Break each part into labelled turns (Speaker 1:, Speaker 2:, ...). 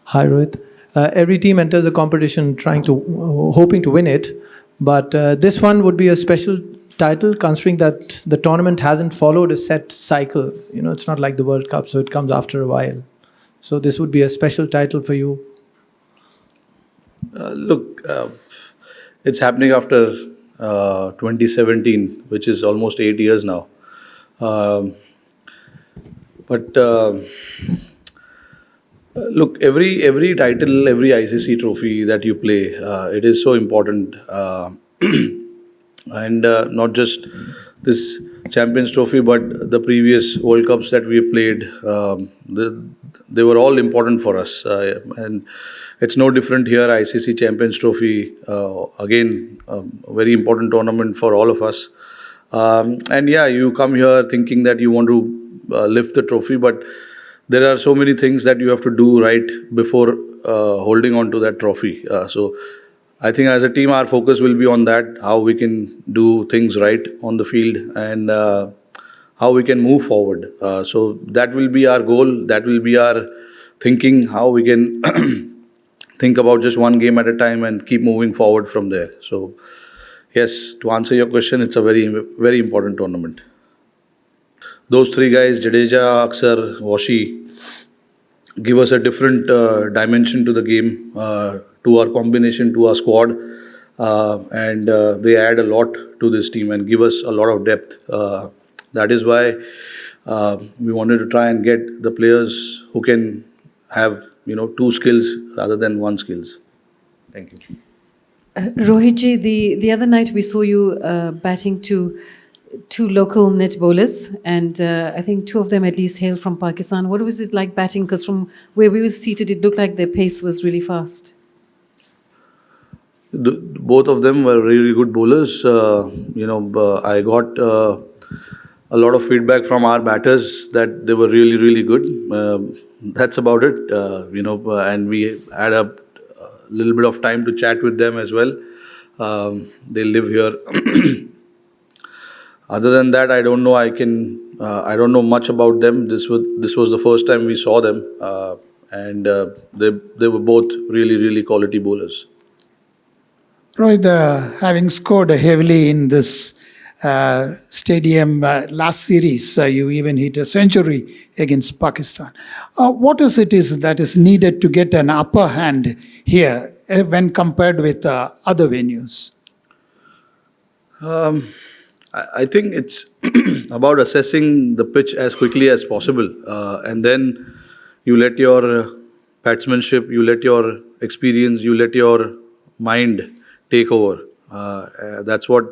Speaker 1: Hi, Rohit. Every team enters a competition hoping to win it, but this one would be a special title considering that the tournament hasn't followed a set cycle. It's not like the World Cup, so it comes after a while. So this would be a special title for you.
Speaker 2: Look, it's happening after 2017, which is almost 8 years now. Um, but look, every title, every ICC trophy that you play, it is so important, and not just this Champions Trophy, but the previous World Cups that we have played. They were all important for us, and it's no different here. ICC Champions Trophy, again, a very important tournament for all of us. And yeah, you come here thinking that you want to lift the trophy, but there are so many things that you have to do right before holding on to that trophy. So I think as a team, our focus will be on that, how we can do things right on the field, and how we can move forward. So that will be our goal. That will be our thinking, how we can think about just one game at a time and keep moving forward from there. So yes, to answer your question, it's a very, very important tournament. Those three guys, Jadeja, Aksar, Washi, give us a different dimension to the game, to our combination, to our squad, and they add a lot to this team and give us a lot of depth. That is why we wanted to try and get the players who can have two skills rather than one skills. Thank you.
Speaker 3: Rohit ji, the other night we saw you batting to two local net bowlers, and I think two of them at least hail from Pakistan. What was it like batting? Because from where we were seated, it looked like their pace was really fast.
Speaker 2: Both of them were really good bowlers. I got a lot of feedback from our batters that they were really, really good. That's about it. And we had a little bit of time to chat with them as well. They live here. Other than that, I don't know. I don't know much about them. This was the first time we saw them, and they were both really, really quality bowlers.
Speaker 4: Rohit, having scored heavily in this stadium last series, you even hit a century against Pakistan. What is that is needed to get an upper hand here when compared with other venues?
Speaker 2: I think it's about assessing the pitch as quickly as possible, and then you let your batsmanship, you let your experience, you let your mind take over. That's what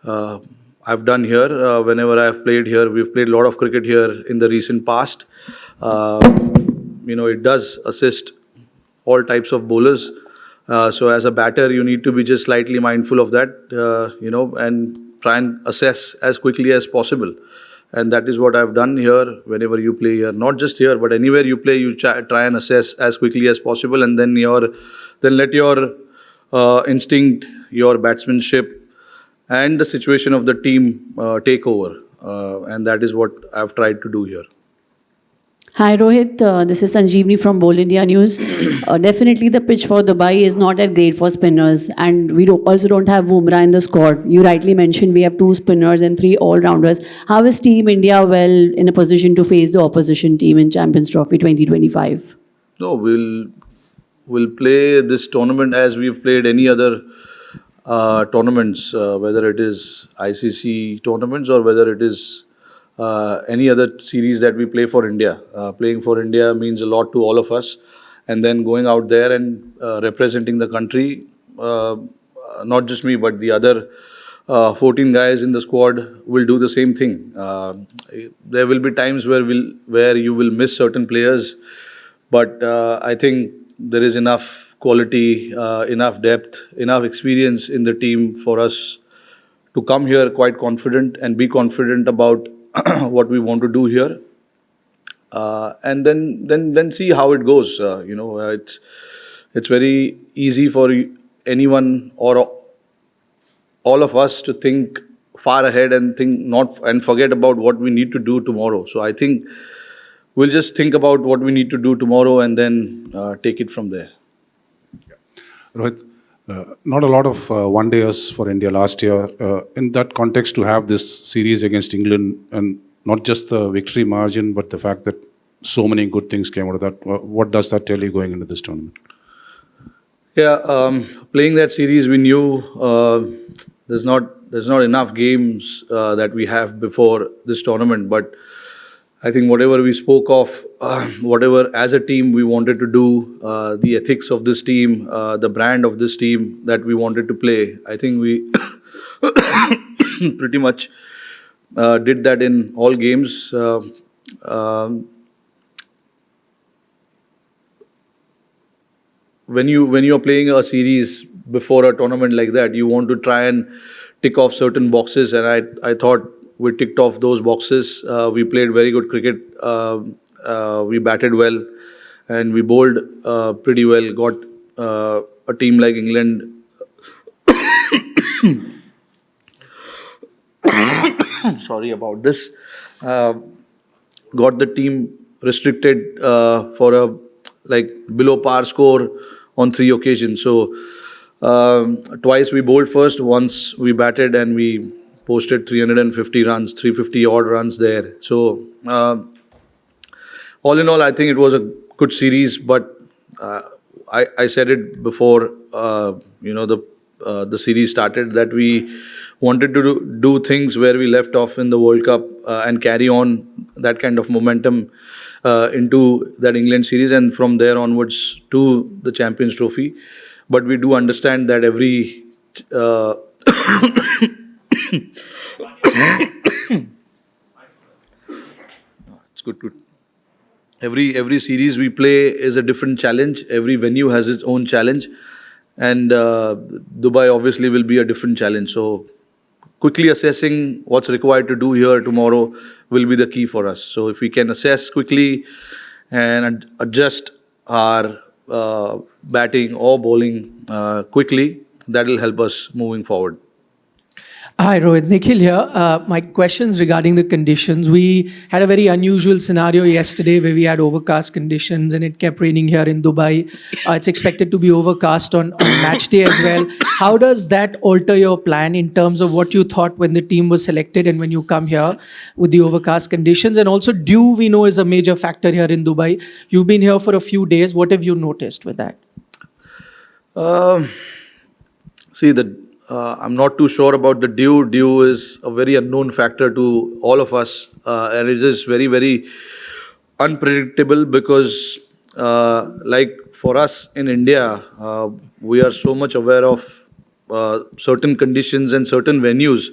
Speaker 2: I've done here. Whenever I've played here, we've played a lot of cricket here in the recent past. It does assist all types of bowlers. So as a batter, you need to be just slightly mindful of that, and try and assess as quickly as possible. And that is what I've done here. Whenever you play here, not just here, but anywhere you play, you try and assess as quickly as possible, and then let your instinct, your batsmanship, and the situation of the team take over. And that is what I've tried to do here.
Speaker 5: Hi Rohit, this is Sanjeevni from Bowl India News. Definitely the pitch for Dubai is not that great for spinners, and we also don't have Bumrah in the squad. You rightly mentioned we have 2 spinners and 3 all-rounders. How is Team India well in a position to face the opposition team in Champions Trophy 2025?
Speaker 2: No, we'll play this tournament as we've played any other tournaments, whether it is ICC tournaments or whether it is any other series that we play for India. Playing for India means a lot to all of us, and then going out there and representing the country, not just me, but the other 14 guys in the squad will do the same thing. There will be times where you will miss certain players, but I think there is enough quality, enough depth, enough experience in the team for us to come here quite confident and be confident about what we want to do here, and then see how it goes. It's very easy for anyone or all of us to think far ahead and think not and forget about what we need to do tomorrow. So I think we'll just think about what we need to do tomorrow and then take it from there.
Speaker 6: Rohit, not a lot of one-dayers for India last year. In that context, to have this series against England, and not just the victory margin, but the fact that so many good things came out of that, what does that tell you going into this tournament?
Speaker 2: Yeah, playing that series, we knew there's not enough games that we have before this tournament. But I think whatever we spoke of, whatever as a team we wanted to do, the ethics of this team, the brand of this team that we wanted to play, I think we pretty much did that in all games. When you are playing a series before a tournament like that, you want to try and tick off certain boxes, and I thought we ticked off those boxes. We played very good cricket. We batted well, and we bowled pretty well. Got a team like England. Sorry about this. Got the team restricted for a below par score on 3 occasions. So twice we bowled first, once we batted, and we posted 350 runs, 350 odd runs there. So all in all, I think it was a good series. But I said it before the series started, that we wanted to do things where we left off in the World Cup and carry on that kind of momentum into that England series, and from there onwards to the Champions Trophy. But we do understand that every it's good. Every series we play is a different challenge. Every venue has its own challenge, and Dubai obviously will be a different challenge. So quickly assessing what's required to do here tomorrow will be the key for us. So if we can assess quickly and adjust our batting or bowling quickly, that will help us moving forward.
Speaker 1: Hi, Rohit. Nikhil here. My questions regarding the conditions. We had a very unusual scenario yesterday where we had overcast conditions and it kept raining here in Dubai. It's expected to be overcast on match day as well. How does that alter your plan in terms of what you thought when the team was selected and when you come here with the overcast conditions? And also, dew we know is a major factor here in Dubai. You've been here for a few days. What have you noticed with that?
Speaker 2: I'm not too sure about the dew. Dew is a very unknown factor to all of us, and it is very, very unpredictable because, like for us in India, we are so much aware of certain conditions and certain venues.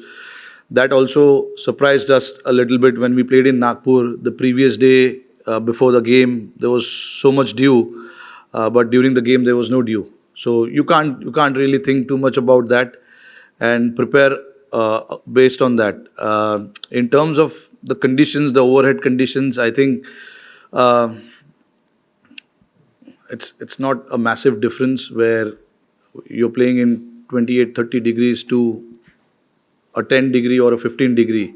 Speaker 2: That also surprised us a little bit when we played in Nagpur the previous day before the game. There was so much dew, but during the game there was no dew. So you can't really think too much about that and prepare based on that. In terms of the conditions, the overhead conditions, I think it's not a massive difference where you're playing in 28, 30 degrees to a 10 degree or a 15 degree.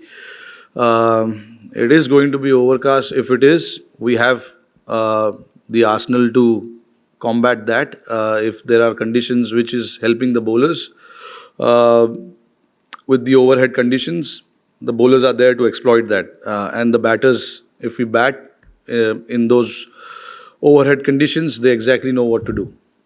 Speaker 2: It is going to be overcast. If it is, we have the arsenal to combat that. If there are conditions which is helping the bowlers, with the overhead conditions, the bowlers are there to exploit that. And the batters, if we bat in those overhead conditions, they exactly know what to do.